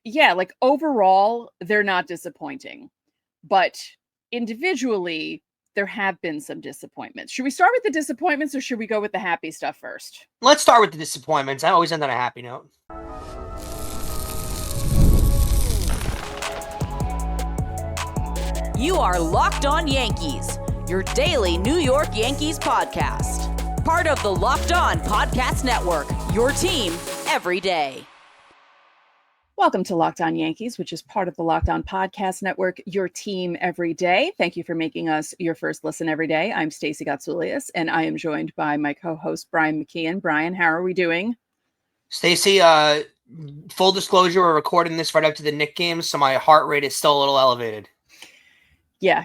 yeah, like overall, they're not disappointing, but individually, there have been some disappointments. Should we start with the disappointments or should we go with the happy stuff first? Let's start with the disappointments. I always end on a happy note. You are Locked On Yankees, your daily New York Yankees podcast. Part of the Locked On Podcast Network, your team every day. Welcome to Locked On Yankees, which is part of the Locked On Podcast Network, your team every day. Thank you for making us your first listen every day. I'm Stacey Gotsoulias, and I am joined by my co-host, Brian McKeon. Brian, how are we doing? Stacey, full disclosure, we're recording this right after the Knicks game, so my heart rate is still a little elevated. Yeah,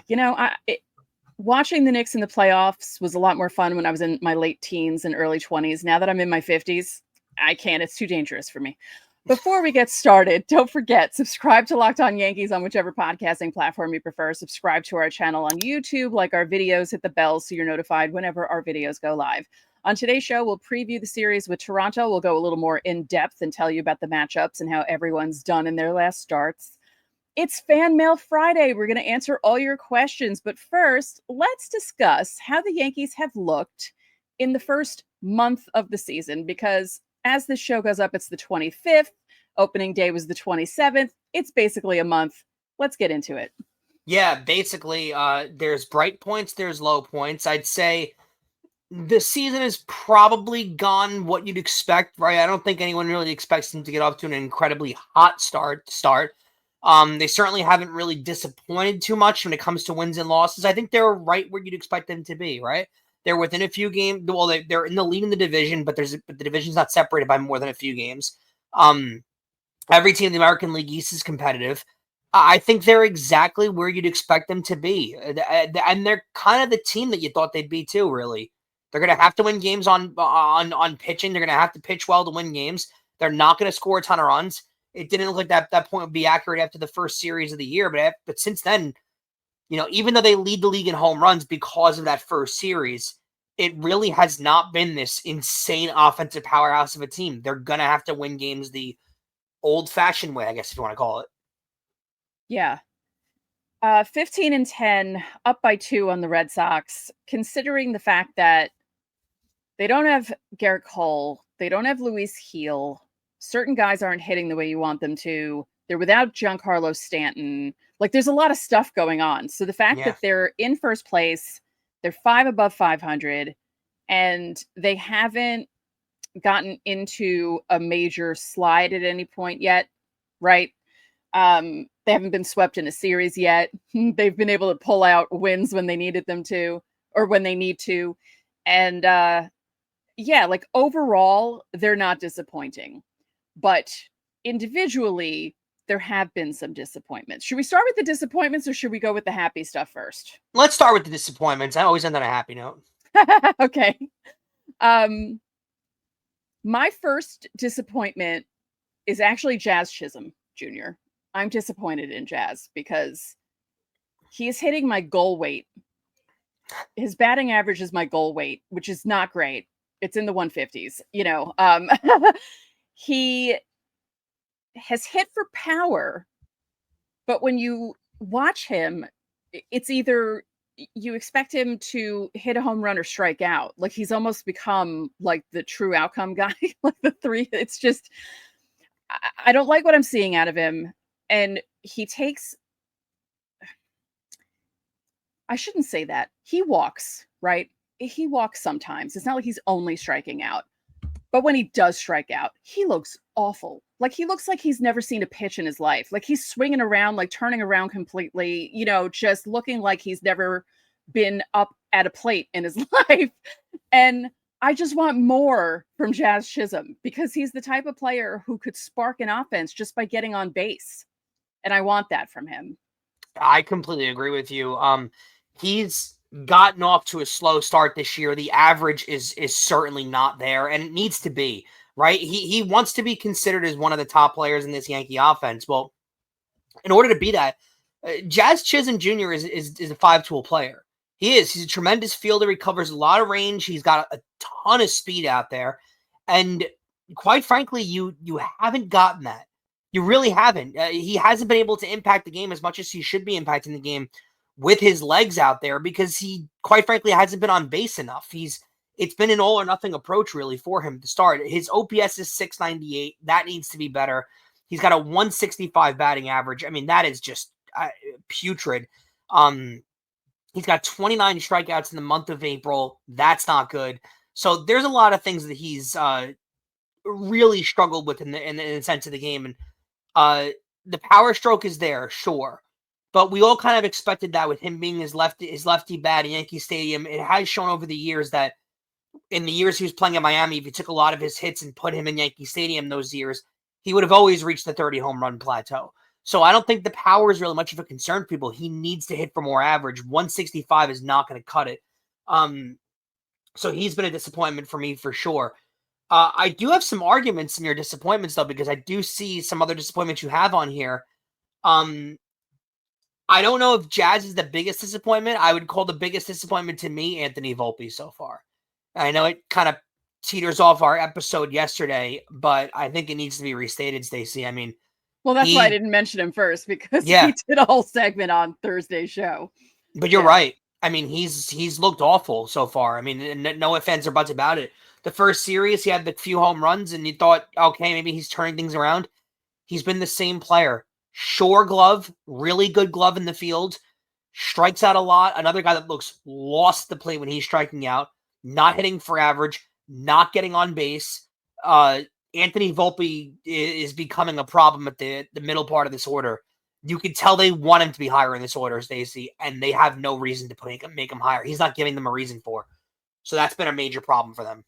watching the Knicks in the playoffs was a lot more fun when I was in my late teens and early 20s. Now that I'm in my 50s, I can't. It's too dangerous for me. Before we get started, don't forget, subscribe to Locked On Yankees on whichever podcasting platform you prefer. Subscribe to our channel on YouTube, like our videos, hit the bell so you're notified whenever our videos go live. On today's show, we'll preview the series with Toronto. We'll go a little more in depth and tell you about the matchups and how everyone's done in their last starts. It's Fan Mail Friday. We're going to answer all your questions. But first, let's discuss how the Yankees have looked in the first month of the season, because as this show goes up, it's the 25th. Opening day was the 27th. It's basically a month. Let's get into it. Yeah, basically, there's bright points, there's low points. I'd say the season has probably gone what you'd expect, right? I don't think anyone really expects them to get off to an incredibly hot start. They certainly haven't really disappointed too much when it comes to wins and losses. I think they're right where you'd expect them to be, right? They're within a few games. Well, they're in the lead in the division, but the division's not separated by more than a few games. Every team in the American League East is competitive. I think they're exactly where you'd expect them to be. And they're kind of the team that you thought they'd be too, really. They're going to have to win games on pitching. They're going to have to pitch well to win games. They're not going to score a ton of runs. It didn't look like that point would be accurate after the first series of the year. But since then, even though they lead the league in home runs because of that first series, it really has not been this insane offensive powerhouse of a team. They're going to have to win games the old-fashioned way, I guess, if you want to call it. Yeah. 15-10, up by 2 on the Red Sox, considering the fact that they don't have Garrett Cole, they don't have Luis Gil, certain guys aren't hitting the way you want them to, they're without Giancarlo Stanton. Like, there's a lot of stuff going on. So the fact that they're in first place, they're 5 above 500, and they haven't gotten into a major slide at any point yet, right? They haven't been swept in a series yet. They've been able to pull out wins when they needed them to, or when they need to. And like overall, they're not disappointing. But individually, there have been some disappointments. Should we start with the disappointments or should we go with the happy stuff first? Let's start with the disappointments. I always end on a happy note. Okay. My first disappointment is actually Jazz Chisholn Jr. I'm disappointed in Jazz because he is hitting my goal weight. His batting average is my goal weight, which is not great. It's in the 150s, He has hit for power, but when you watch him, it's either you expect him to hit a home run or strike out. Like, he's almost become like the true outcome guy. Like the three, it's just, I don't like what I'm seeing out of him. And I shouldn't say that. He walks, right? He walks sometimes. It's not like he's only striking out. But when he does strike out, he looks awful. Like, he looks like he's never seen a pitch in his life. Like, he's swinging around, like turning around completely, just looking like he's never been up at a plate in his life. And I just want more from Jazz Chisholm because he's the type of player who could spark an offense just by getting on base. And I want that from him. I completely agree with you. He's gotten off to a slow start this year. The average is certainly not there, and it needs to be, right? He wants to be considered as one of the top players in this Yankee offense. Well, in order to be that, Jazz Chisholm Jr. is a five-tool player. He's a tremendous fielder. He covers a lot of range. He's got a ton of speed out there. And quite frankly, you haven't gotten that You really haven't. He hasn't been able to impact the game as much as he should be impacting the game with his legs out there because he, quite frankly, hasn't been on base enough. It's been an all or nothing approach really for him to start. His OPS is 698. That needs to be better. He's got a 165 batting average. I mean, that is just putrid. He's got 29 strikeouts in the month of April. That's not good. So there's a lot of things that he's really struggled with in the sense of the game. And the power stroke is there, sure. But we all kind of expected that with him being his lefty bat at Yankee Stadium. It has shown over the years that in the years he was playing at Miami, if you took a lot of his hits and put him in Yankee Stadium those years, he would have always reached the 30 home run plateau. So I don't think the power is really much of a concern for people. He needs to hit for more average. 165 is not going to cut it. So he's been a disappointment for me for sure. I do have some arguments in your disappointments, though, because I do see some other disappointments you have on here. I don't know if Jazz is the biggest disappointment. I would call the biggest disappointment to me Anthony Volpe so far. I know it kind of teeters off our episode yesterday, but I think it needs to be restated, Stacey. I mean, well, that's why I didn't mention him first, because he did a whole segment on Thursday's show. But you're right. I mean, he's looked awful so far. I mean, no offense or buts about it. The first series, he had the few home runs, and you thought, okay, maybe he's turning things around. He's been the same player. Sure glove, really good glove in the field, strikes out a lot. Another guy that looks lost the plate when he's striking out, not hitting for average, not getting on base. Anthony Volpe is becoming a problem at the middle part of this order. You can tell they want him to be higher in this order, Stacey, and they have no reason to make him higher. He's not giving them a reason for. So that's been a major problem for them.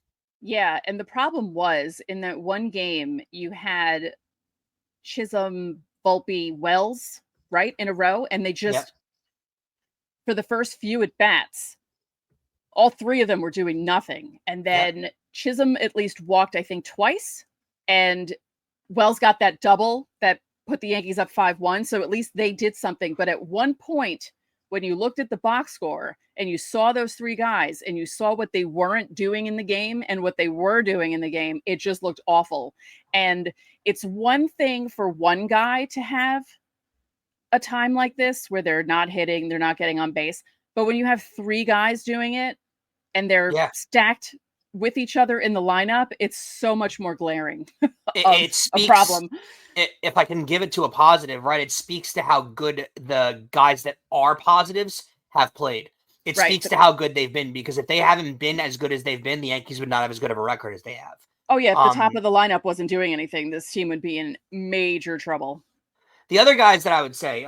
Yeah, and the problem was in that one game you had Chisholm, Volpe, Wells, right, in a row, and they just, for the first few at bats, all three of them were doing nothing. And then Chisholm at least walked, I think, twice, and Wells got that double that put the Yankees up 5-1, so at least they did something. But at one point, when you looked at the box score and you saw those three guys and you saw what they weren't doing in the game and what they were doing in the game, it just looked awful. And it's one thing for one guy to have a time like this where they're not hitting, they're not getting on base. But when you have three guys doing it and they're stacked with each other in the lineup, it's so much more glaring a problem. If I can give it to a positive, right, it speaks to how good the guys that are positives have played. It speaks to how good they've been, because if they haven't been as good as they've been, the Yankees would not have as good of a record as they have. Oh, yeah, if the top of the lineup wasn't doing anything, this team would be in major trouble. The other guys that I would say,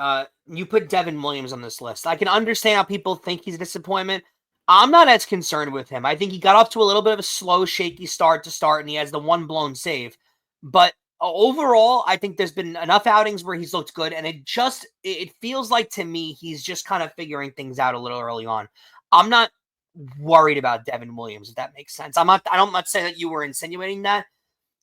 you put Devin Williams on this list. I can understand how people think he's a disappointment. I'm not as concerned with him. I think he got off to a little bit of a slow, shaky start, and he has the one blown save. But overall, I think there's been enough outings where he's looked good, and it feels like to me he's just kind of figuring things out a little early on. I'm not worried about Devin Williams, if that makes sense. I'm not saying that you were insinuating that.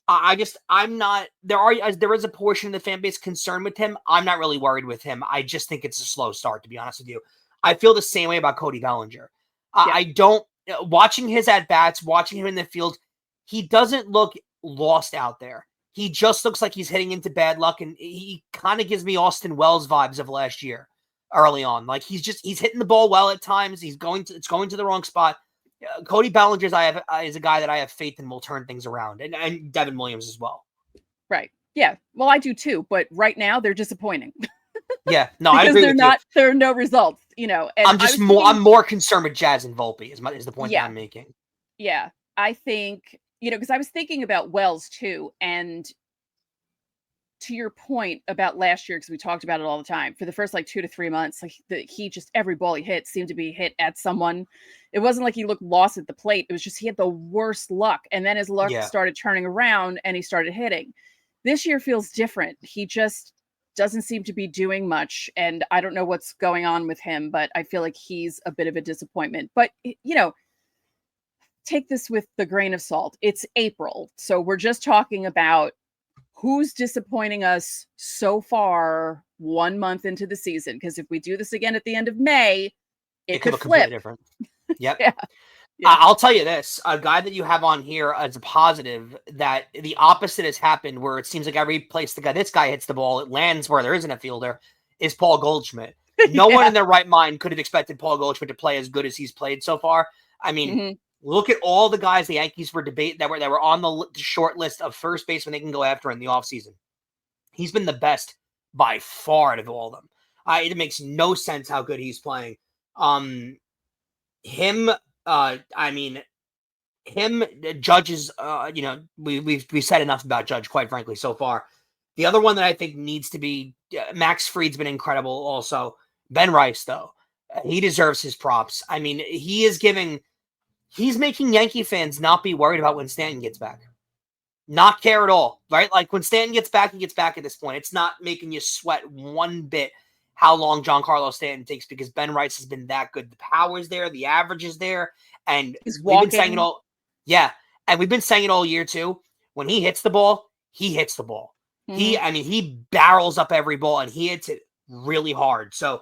I'm not. There is a portion of the fan base concerned with him. I'm not really worried with him. I just think it's a slow start, to be honest with you. I feel the same way about Cody Bellinger. I don't. Watching his at bats, watching him in the field, he doesn't look lost out there. He just looks like he's heading into bad luck, and he kind of gives me Austin Wells vibes of last year, early on. Like he's hitting the ball well at times. It's going to the wrong spot. Cody Bellinger is a guy that I have faith in will turn things around, and Devin Williams as well. Right? Yeah. Well, I do too, but right now they're disappointing. Yeah. No, I agree with you. There are no results. And I'm more concerned with Jazz and Volpe is the point that I'm making. Yeah, I think. Because I was thinking about Wells too, and to your point about last year, because we talked about it all the time, for the first 2 to 3 months, he just, every ball he hit seemed to be hit at someone. It wasn't like he looked lost at the plate. It was just he had the worst luck, and then his luck started turning around and he started hitting. This year feels different. He just doesn't seem to be doing much, and I don't know what's going on with him, but I feel like he's a bit of a disappointment. But take this with the grain of salt. It's April. So we're just talking about who's disappointing us so far 1 month into the season. Because if we do this again at the end of May, it could flip. Different. Yep. Yeah. I'll tell you this, a guy that you have on here as a positive, that the opposite has happened, where it seems like every place this guy hits the ball, it lands where there isn't a fielder, is Paul Goldschmidt. No one in their right mind could have expected Paul Goldschmidt to play as good as he's played so far. I mean, look at all the guys the Yankees were debating that were on the short list of first baseman they can go after in the offseason. He's been the best by far out of all of them. It makes no sense how good he's playing. Judge is, we've said enough about Judge, quite frankly, so far. The other one that I think needs to be, Max Fried's been incredible also. Ben Rice, though, he deserves his props. I mean, he's making Yankee fans not be worried about when Stanton gets back. Not care at all, right? Like, when Stanton gets back, he gets back at this point. It's not making you sweat one bit how long Giancarlo Stanton takes, because Ben Rice has been that good. The power is there, the average is there, and we've been saying it all. Yeah, and we've been saying it all year too. When he hits the ball, he hits the ball. He barrels up every ball, and he hits it really hard. So,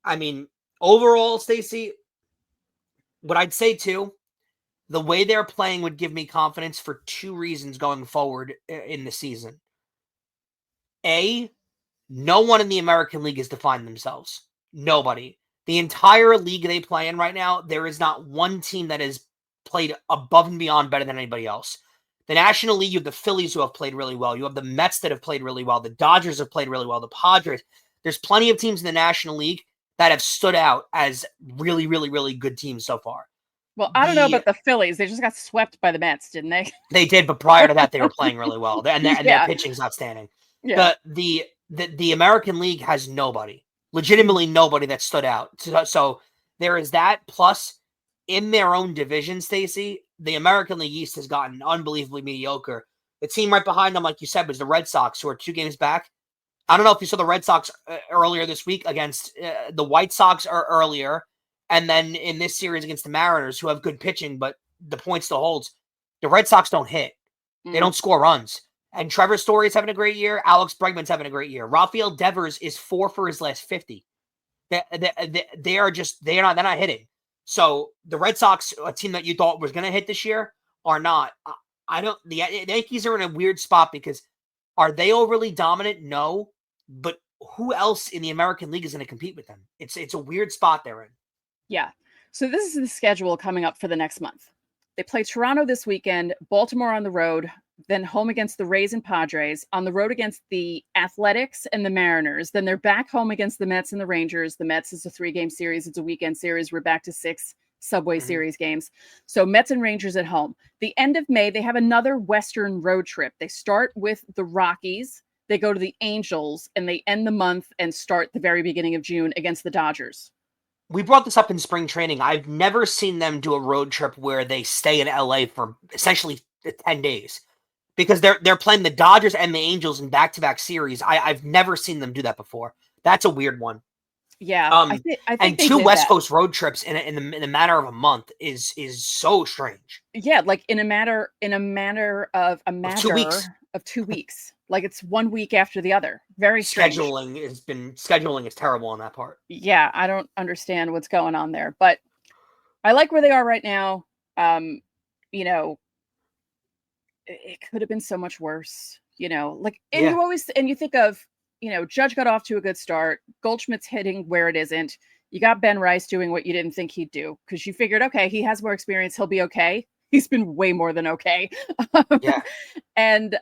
I mean, overall, Stacey, what I'd say too, the way they're playing would give me confidence for two reasons going forward in the season. A, no one in the American League has defined themselves. Nobody. The entire league they play in right now, there is not one team that has played above and beyond better than anybody else. The National League, you have the Phillies who have played really well. You have the Mets that have played really well. The Dodgers have played really well. The Padres. There's plenty of teams in the National League that have stood out as really, really, really good teams so far. Well, I don't know about the Phillies. They just got swept by the Mets, didn't they? They did, but prior to that, they were playing really well. And their pitching's outstanding. Yeah. The American League has nobody. Legitimately nobody that stood out. So there is that. Plus, in their own division, Stacey, the American League East has gotten unbelievably mediocre. The team right behind them, like you said, was the Red Sox, who are 2 games back. I don't know if you saw the Red Sox earlier this week against the White Sox earlier, and then in this series against the Mariners, who have good pitching, but the point still holds. The Red Sox don't hit. They don't score runs. And Trevor Story is having a great year. Alex Bregman's having a great year. Rafael Devers is 4 for his last 50. They're not hitting. So the Red Sox, a team that you thought was going to hit this year, are not. The Yankees are in a weird spot, because are they overly dominant? No. But who else in the American League is going to compete with them? It's a weird spot they're in. Yeah. So this is the schedule coming up for the next month. They play Toronto this weekend, Baltimore on the road, then home against the Rays and Padres, on the road against the Athletics and the Mariners. Then they're back home against the Mets and the Rangers. The Mets is a 3-game series. It's a weekend series. We're back to 6 Subway Series games. So Mets and Rangers at home. The end of May, they have another Western road trip. They start with the Rockies. They go to the Angels, and they end the month and start the very beginning of June against the Dodgers. We brought this up in spring training. I've never seen them do a road trip where they stay in LA for essentially 10 days. Because they're playing the Dodgers and the Angels in back-to-back series. I've never seen them do that before. That's a weird one. Yeah, I think and 2 West Coast road trips in a matter of a month is so strange. Yeah, like in a matter of 2 weeks. Of 2 weeks. Like, it's 1 week after the other. Very strange. Scheduling is terrible on that part. Yeah, I don't understand what's going on there, but I like where they are right now. It could have been so much worse, like, and you think of, Judge got off to a good start. Goldschmidt's hitting where it isn't. You got Ben Rice doing what you didn't think he'd do, because you figured, okay, he has more experience. He'll be okay. He's been way more than okay. Yeah. And,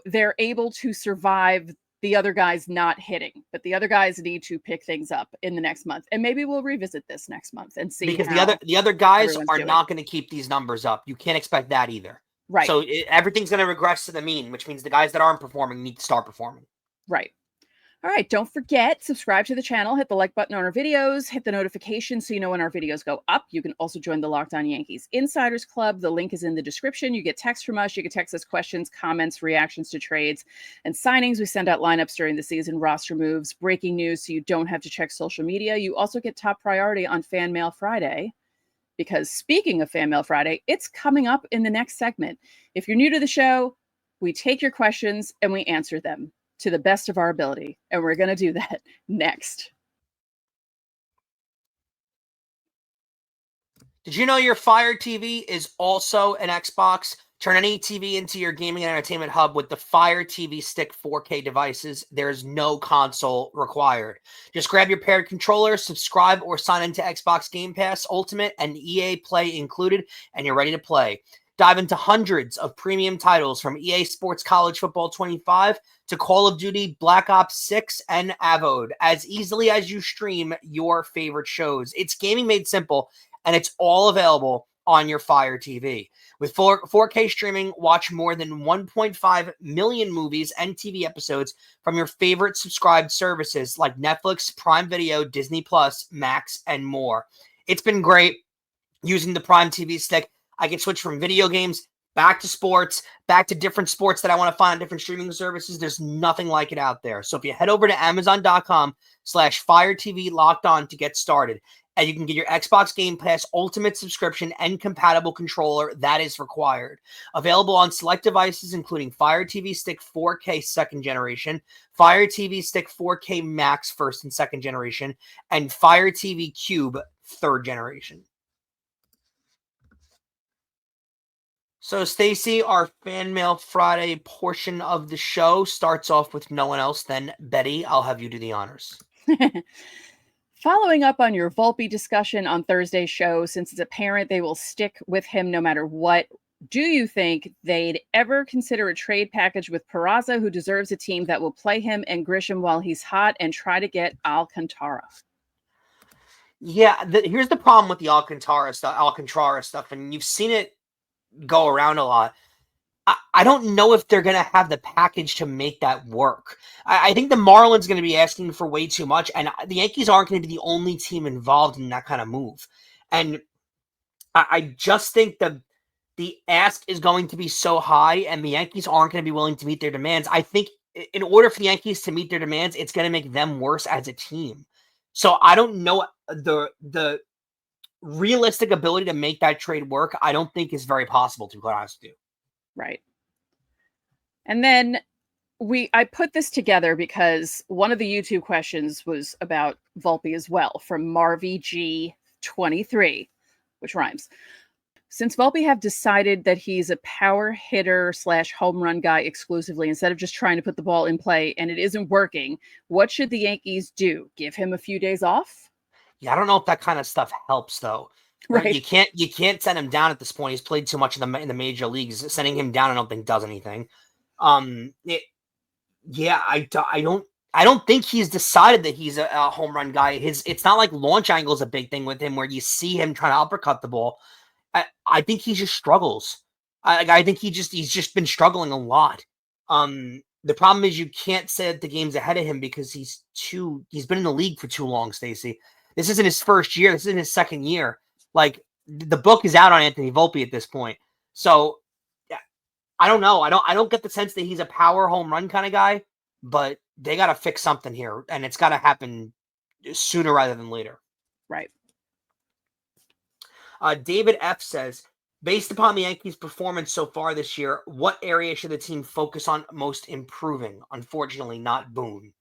they're able to survive the other guys not hitting, but the other guys need to pick things up in the next month. And maybe we'll revisit this next month and see. Because the other guys are not going to keep these numbers up. You can't expect that either. Right. So everything's going to regress to the mean, which means the guys that aren't performing need to start performing. Right. All right. Don't forget, subscribe to the channel, hit the like button on our videos, hit the notification so you know when our videos go up. You can also join the Locked On Yankees Insiders Club. The link is in the description. You get texts from us. You can text us questions, comments, reactions to trades and signings. We send out lineups during the season, roster moves, breaking news, so you don't have to check social media. You also get top priority on Fan Mail Friday, because speaking of Fan Mail Friday, it's coming up in the next segment. If you're new to the show, we take your questions and we answer them to the best of our ability. And we're going to do that next. Did you know your Fire TV is also an Xbox? Turn any TV into your gaming and entertainment hub with the Fire TV Stick 4K devices. There's no console required. Just grab your paired controller, subscribe or sign into Xbox Game Pass Ultimate and EA Play included, and you're ready to play. Dive into hundreds of premium titles from EA Sports College Football 25 to Call of Duty Black Ops 6 and Avode as easily as you stream your favorite shows. It's gaming made simple, and it's all available on your Fire TV. With 4K streaming, watch more than 1.5 million movies and TV episodes from your favorite subscribed services like Netflix, Prime Video, Disney Plus, Max, and more. It's been great using the Prime TV stick. I can switch from video games back to sports, back to different sports that I want to find on different streaming services. There's nothing like it out there. So if you head over to Amazon.com/Fire TV Locked On to get started, and you can get your Xbox Game Pass Ultimate subscription and compatible controller that is required. Available on select devices, including Fire TV Stick 4K second generation, Fire TV Stick 4K Max first and second generation, and Fire TV Cube third generation. So, Stacey, our Fan Mail Friday portion of the show starts off with no one else than Betty. I'll have you do the honors. Following up on your Volpe discussion on Thursday's show, since it's apparent they will stick with him no matter what, do you think they'd ever consider a trade package with Peraza, who deserves a team that will play him and Grisham while he's hot, and try to get Alcantara? Yeah, here's the problem with the Alcantara stuff, and you've seen it go around a lot. I don't know if they're going to have the package to make that work. I think the Marlins going to be asking for way too much, and the Yankees aren't going to be the only team involved in that kind of move. And I just think the ask is going to be so high, and the Yankees aren't going to be willing to meet their demands. I think in order for the Yankees to meet their demands, it's going to make them worse as a team. So I don't know the realistic ability to make that trade work. I don't think is very possible, to be quite honest with you. Right. And then I put this together because one of the YouTube questions was about Volpe as well, from Marvy G23, which rhymes. Since Volpe have decided that he's a power hitter / home run guy exclusively, instead of just trying to put the ball in play, and it isn't working, what should the Yankees do? Give him a few days off? Yeah, I don't know if that kind of stuff helps, though. Right. You can't send him down at this point. He's played too much in the major leagues. Sending him down, I don't think does anything. I don't think he's decided that he's a home run guy. It's not like launch angle is a big thing with him, where you see him trying to uppercut the ball. I think he just struggles. I think he's just been struggling a lot. The problem is you can't say that the game's ahead of him because he's been in the league for too long, Stacey. This isn't his first year. This isn't his second year. Like, the book is out on Anthony Volpe at this point. So I don't know. I don't get the sense that he's a power home run kind of guy, but they got to fix something here, and it's got to happen sooner rather than later. Right. David F says, based upon the Yankees' performance so far this year, what area should the team focus on most improving? Unfortunately, not Boone.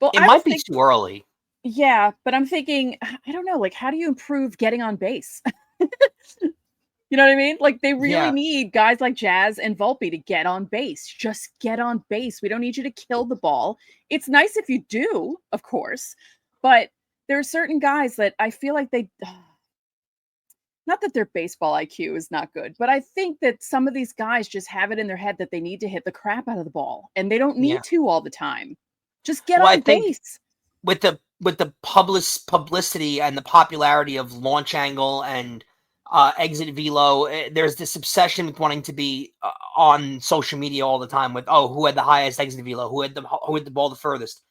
Well, it might be too early. Yeah, but I'm thinking, I don't know, like, how do you improve getting on base? You know what I mean? Like, they really need guys like Jazz and Volpe to get on base. Just get on base. We don't need you to kill the ball. It's nice if you do, of course, but there are certain guys that I feel like not that their baseball IQ is not good, but I think that some of these guys just have it in their head that they need to hit the crap out of the ball, and they don't need to all the time. Just get on base. With the publicity and the popularity of launch angle and exit velo, there's this obsession with wanting to be on social media all the time with, who had the highest exit velo, who had the ball the furthest.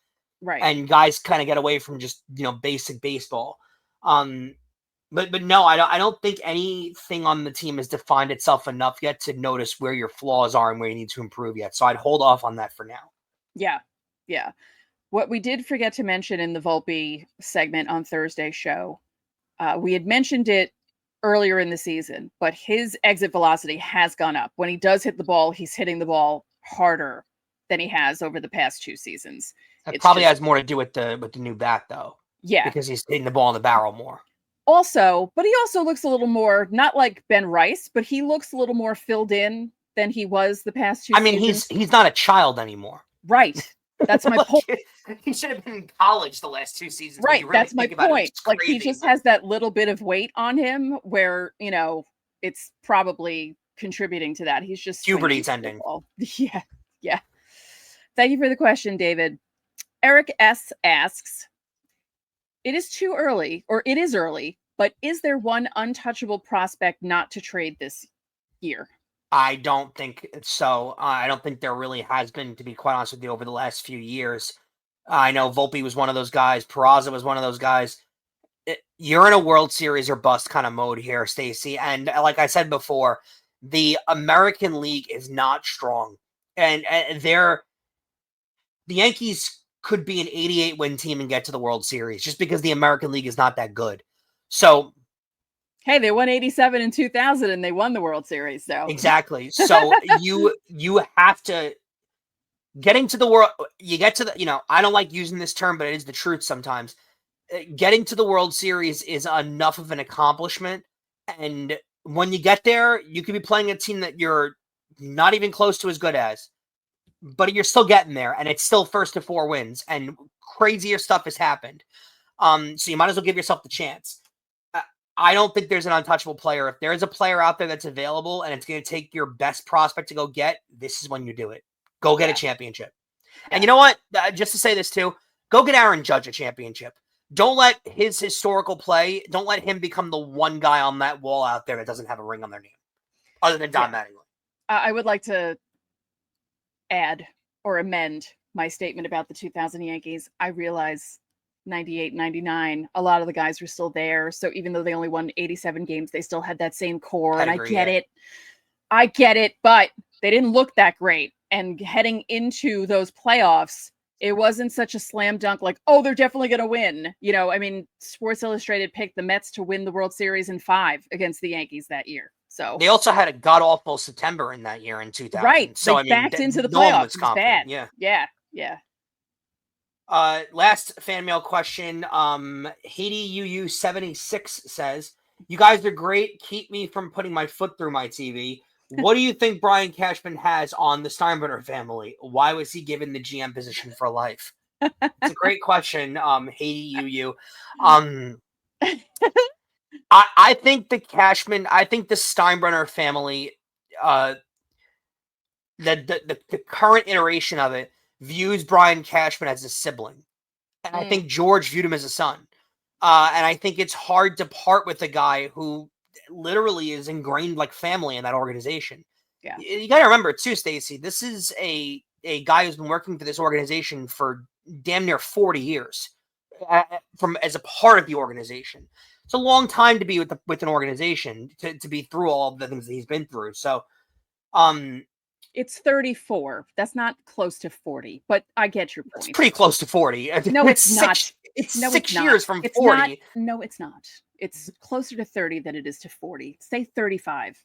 Right. And guys kind of get away from just, basic baseball. But no, I don't think anything on the team has defined itself enough yet to notice where your flaws are and where you need to improve yet. So I'd hold off on that for now. Yeah. Yeah. What we did forget to mention in the Volpe segment on Thursday's show, we had mentioned it earlier in the season, but his exit velocity has gone up. When he does hit the ball, he's hitting the ball harder than he has over the past 2 seasons. That It's probably just, has more to do with the new bat, though. yeah. Because he's hitting the ball in the barrel more. Also, but he also looks a little more, not like Ben Rice, but he looks a little more filled in than he was the past 2 I mean, seasons. he's not a child anymore. Right. That's my point. He should have been in college the last 2 seasons. Right. Really That's my point. Like, he just has that little bit of weight on him where, it's probably contributing to that. He's just puberty's ending. Yeah. Yeah. Thank you for the question, David. Eric S. asks, it is early, but is there one untouchable prospect not to trade this year? I don't think so. I don't think there really has been, to be quite honest with you, over the last few years. I know Volpe was one of those guys. Peraza was one of those guys. You're in a World Series or bust kind of mode here, Stacey. And like I said before, the American League is not strong. And the Yankees could be an 88-win team and get to the World Series just because the American League is not that good. So, hey, they won 87 in 2000 and they won the World Series. So exactly. So you have to getting to the world. You get to the, I don't like using this term, but it is the truth sometimes. Getting to the World Series is enough of an accomplishment. And when you get there, you could be playing a team that you're not even close to as good as, but you're still getting there, and it's still first to 4 wins, and crazier stuff has happened. So you might as well give yourself the chance. I don't think there's an untouchable player. If there is a player out there that's available and it's going to take your best prospect to go get, this is when you do it. Go get a championship. Yeah. And you know what? Just to say this too, go get Aaron Judge a championship. Don't let his historical play, don't let him become the one guy on that wall out there that doesn't have a ring on their name, other than Don Mattingly. I would like to add or amend my statement about the 2000 Yankees. I realize 98, 99, a lot of the guys were still there. So even though they only won 87 games, they still had that same core. And I get it, but they didn't look that great. And heading into those playoffs, it wasn't such a slam dunk like, oh, they're definitely going to win. I mean, Sports Illustrated picked the Mets to win the World Series in 5 against the Yankees that year. So they also had a god-awful September in that year in 2000. Right. So they backed into the playoffs. Was bad. Yeah. Last fan mail question. Haiti UU76 says, you guys are great. Keep me from putting my foot through my TV. What do you think Brian Cashman has on the Steinbrenner family? Why was he given the GM position for life? It's a great question, Haiti UU. I think the Steinbrenner family, the current iteration of it, views Brian Cashman as a sibling. And I think George viewed him as a son. And I think it's hard to part with a guy who literally is ingrained like family in that organization. Yeah. You got to remember too, Stacey, this is a guy who's been working for this organization for damn near 40 years as a part of the organization. It's a long time to be with an organization to be through all of the things that he's been through. So, it's 34. That's not close to 40, but I get your point. It's pretty close to 40. No, it's not. It's 6 years from 40. No, it's not. It's closer to 30 than it is to 40. Say 35.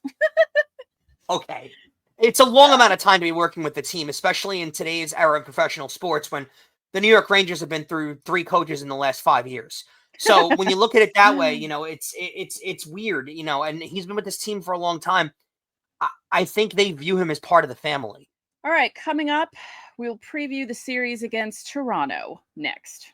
Okay. It's a long amount of time to be working with the team, especially in today's era of professional sports when the New York Rangers have been through 3 coaches in the last 5 years. So when you look at it that way, it's weird, and he's been with this team for a long time. I think they view him as part of the family. All right, coming up, we'll preview the series against Toronto next.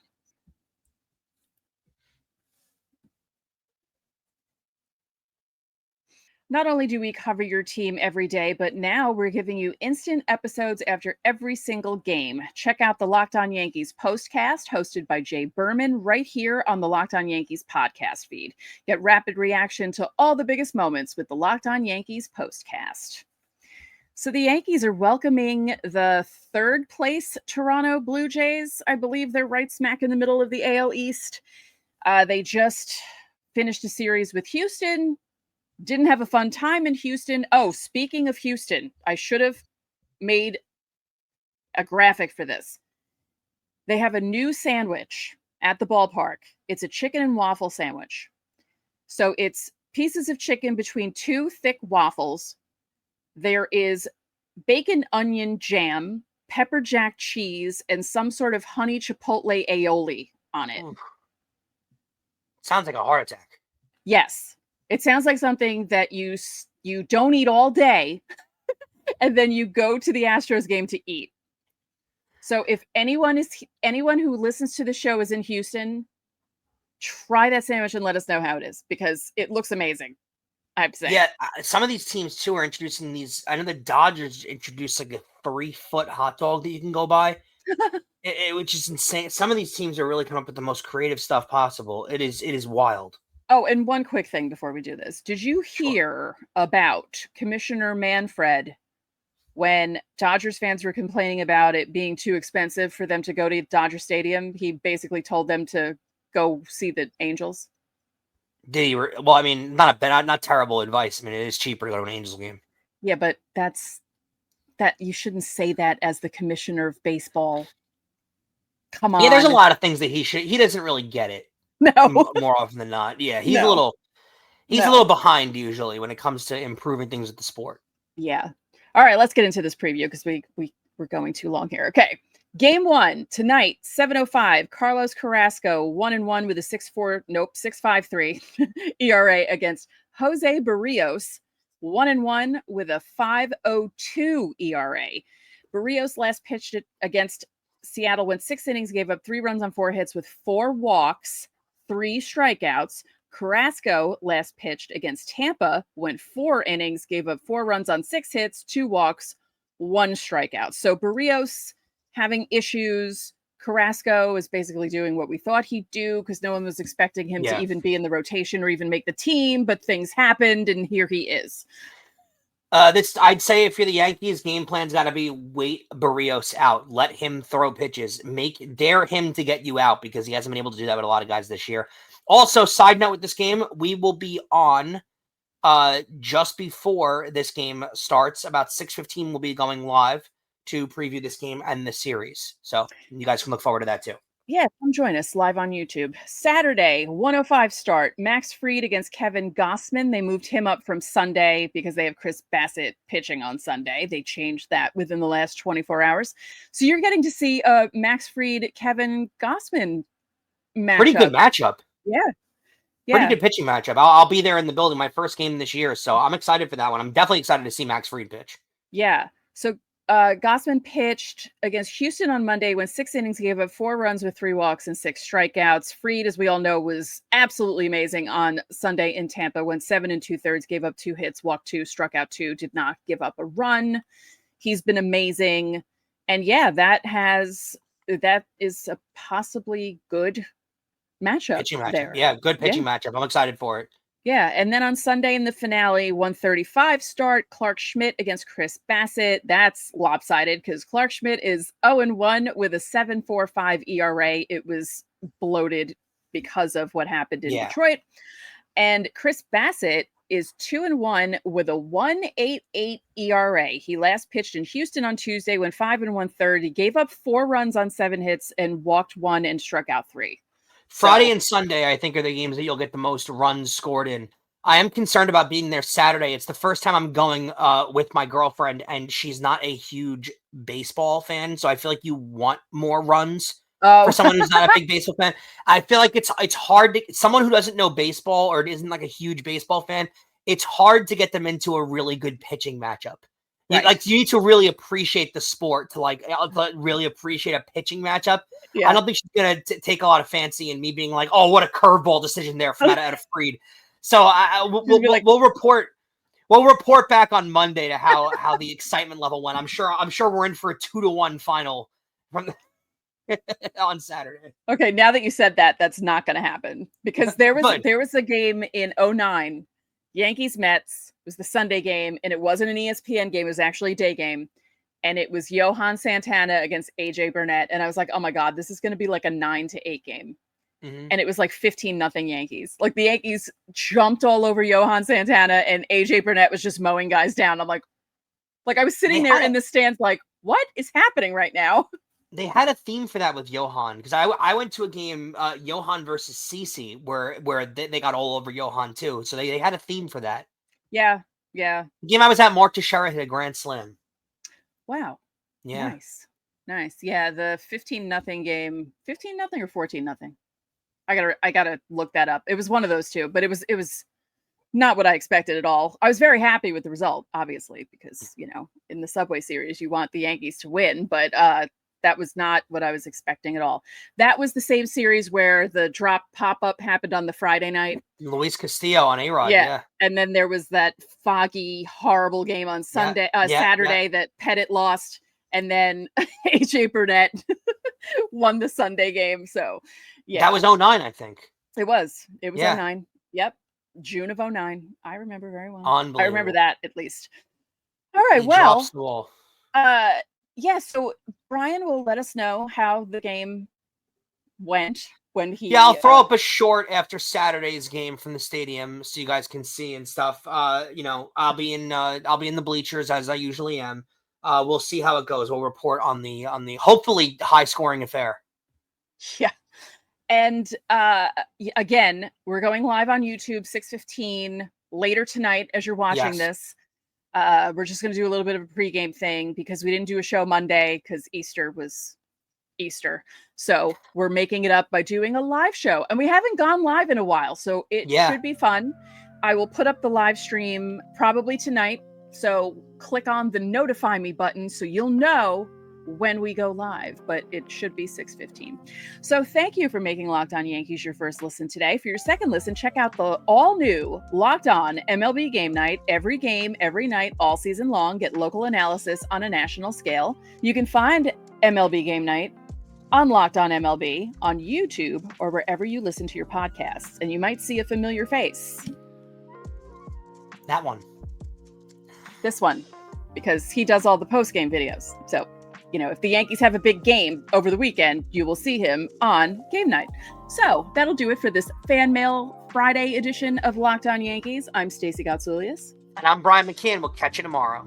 Not only do we cover your team every day, but now we're giving you instant episodes after every single game. Check out the Locked On Yankees postcast hosted by Jay Berman right here on the Locked On Yankees podcast feed. Get rapid reaction to all the biggest moments with the Locked On Yankees postcast. So the Yankees are welcoming the 3rd place Toronto Blue Jays. I believe they're right smack in the middle of the AL East. They just finished a series with Houston. Didn't have a fun time in Houston. Oh, speaking of Houston, I should have made a graphic for this. They have a new sandwich at the ballpark. It's a chicken and waffle sandwich. So it's pieces of chicken between 2 thick waffles. There is bacon onion jam, pepper jack cheese and some sort of honey chipotle aioli on it. Oof. Sounds like a heart attack. Yes. It sounds like something that you don't eat all day and then you go to the Astros game to eat. So if anyone who listens to the show is in Houston, try that sandwich and let us know how it is, because it looks amazing, I have to say. Yeah, some of these teams too are introducing these. I know the Dodgers introduced like a 3-foot hot dog that you can go buy, which is insane. Some of these teams are really coming up with the most creative stuff possible. It is wild. Oh, and one quick thing before we do this. Did you hear about Commissioner Manfred when Dodgers fans were complaining about it being too expensive for them to go to Dodger Stadium? He basically told them to go see the Angels. Did he? Well, I mean, not terrible advice. I mean, it is cheaper to go to an Angels game. Yeah, but you shouldn't say that as the commissioner of baseball. Come on. Yeah, there's a lot of things that he doesn't really get it. No. More often than not. Yeah, he's a little behind usually when it comes to improving things with the sport. Yeah. All right, let's get into this preview because we're going too long here. Okay. Game 1 tonight, 7:05. Carlos Carrasco, 1-1 with a 6.53 ERA against Jose Barrios, 1-1 with a 5.02 ERA. Barrios last pitched it against Seattle, went 6 innings, gave up 3 runs on 4 hits with 4 walks, 3 strikeouts. Carrasco last pitched against Tampa, went 4 innings, gave up 4 runs on 6 hits, 2 walks, 1 strikeout. So Barrios having issues. Carrasco is basically doing what we thought he'd do because no one was expecting him to even be in the rotation or even make the team, but things happened and here he is. I'd say if you're the Yankees, game plan's got to be wait Barrios out, let him throw pitches, dare him to get you out because he hasn't been able to do that with a lot of guys this year. Also, side note with this game, we will be on just before this game starts. About 6:15, we'll be going live to preview this game and the series. So you guys can look forward to that too. Yeah, come join us live on YouTube. Saturday, 1:05 start. Max Fried against Kevin Gossman. They moved him up from Sunday because they have Chris Bassett pitching on Sunday. They changed that within the last 24 hours. So you're getting to see a Max Fried, Kevin Gossman matchup. Pretty good matchup. Yeah. Pretty good pitching matchup. I'll be there in the building, my first game this year. So I'm excited for that one. I'm definitely excited to see Max Fried pitch. Yeah. So Gossman pitched against Houston on Monday, went 6 innings, gave up 4 runs with 3 walks and 6 strikeouts. Fried, as we all know, was absolutely amazing on Sunday in Tampa, went 7 2/3, gave up 2 hits, walked 2, struck out 2, did not give up a run. He's been amazing. And yeah, that is a possibly good matchup. Pitching matchup. There. Yeah, good pitching matchup. I'm excited for it. Yeah, and then on Sunday in the finale, 1:35 start, Clark Schmidt against Chris Bassett. That's lopsided because Clark Schmidt is 0-1 with a 7.45 ERA. It was bloated because of what happened in Detroit. And Chris Bassett is 2-1 with a 1.88 ERA. He last pitched in Houston on Tuesday, went 5 1/3. He gave up 4 runs on 7 hits and walked 1 and struck out 3. Friday and Sunday, I think, are the games that you'll get the most runs scored in. I am concerned about being there Saturday. It's the first time I'm going with my girlfriend, and she's not a huge baseball fan, so I feel like you want more runs for someone who's not a big baseball fan. I feel like it's hard to someone who doesn't know baseball or isn't like a huge baseball fan. It's hard to get them into a really good pitching matchup. Right. Like you need to really appreciate the sport to really appreciate a pitching matchup. Yeah. I don't think she's gonna take a lot of fancy in me being like, "Oh, what a curveball decision there from out of Fried." So we'll report back on Monday to how the excitement level went. I'm sure we're in for a 2-1 final from on Saturday. Okay, now that you said that, that's not going to happen because there was a game in 2009, Yankees Mets. It was the Sunday game, and it wasn't an ESPN game. It was actually a day game. And it was Johan Santana against AJ Burnett. And I was like, oh my God, this is going to be like a 9-8 game. Mm-hmm. And it was like 15-0 Yankees. Like the Yankees jumped all over Johan Santana and AJ Burnett was just mowing guys down. I'm like I was sitting there in the stands like, what is happening right now? They had a theme for that with Johan because I went to a game, Johan versus CeCe, where they got all over Johan too. So they had a theme for that. Yeah, yeah. The game I was at, Mark Teixeira hit a grand slam. Wow. Yeah. Nice. Nice. Yeah, the 15-0 game, 15-0 or 14-0. I gotta look that up. It was one of those two, but it was not what I expected at all. I was very happy with the result, obviously, because in the Subway Series you want the Yankees to win, but that was not what I was expecting at all. That was the same series where the drop pop-up happened on the Friday night. Luis Castillo on A-Rod, yeah. And then there was that foggy, horrible game on Saturday that Pettit lost, and then AJ Burnett won the Sunday game. So, yeah. That was 09, I think. It was 09. Yep. June of 09. I remember very well. Unbelievable. I remember that, at least. All right, well. Drops the ball. Yeah, so Brian will let us know how the game went when he. Yeah, I'll throw up a short after Saturday's game from the stadium so you guys can see and stuff. I'll be in the bleachers as I usually am. We'll see how it goes. We'll report on the hopefully high scoring affair. Yeah, and again, we're going live on YouTube 6:15 later tonight as you're watching this. We're just going to do a little bit of a pregame thing because we didn't do a show Monday because Easter was Easter. So we're making it up by doing a live show. And we haven't gone live in a while, so it should be fun. I will put up the live stream probably tonight. So click on the notify me button so you'll know when we go live, but it should be 6:15. So thank you for making Locked On Yankees your first listen today. For your second listen, check out the all-new Locked On MLB Game Night. Every game, every night, all season long. Get local analysis on a national scale. You can find MLB Game Night on Locked On MLB on YouTube or wherever you listen to your podcasts, and you might see a familiar face. That one. This one, because he does all the post-game videos. So if the Yankees have a big game over the weekend, you will see him on Game Night. So that'll do it for this Fan Mail Friday edition of Locked On Yankees. I'm Stacey Gotsoulias. And I'm Brian McCann. We'll catch you tomorrow.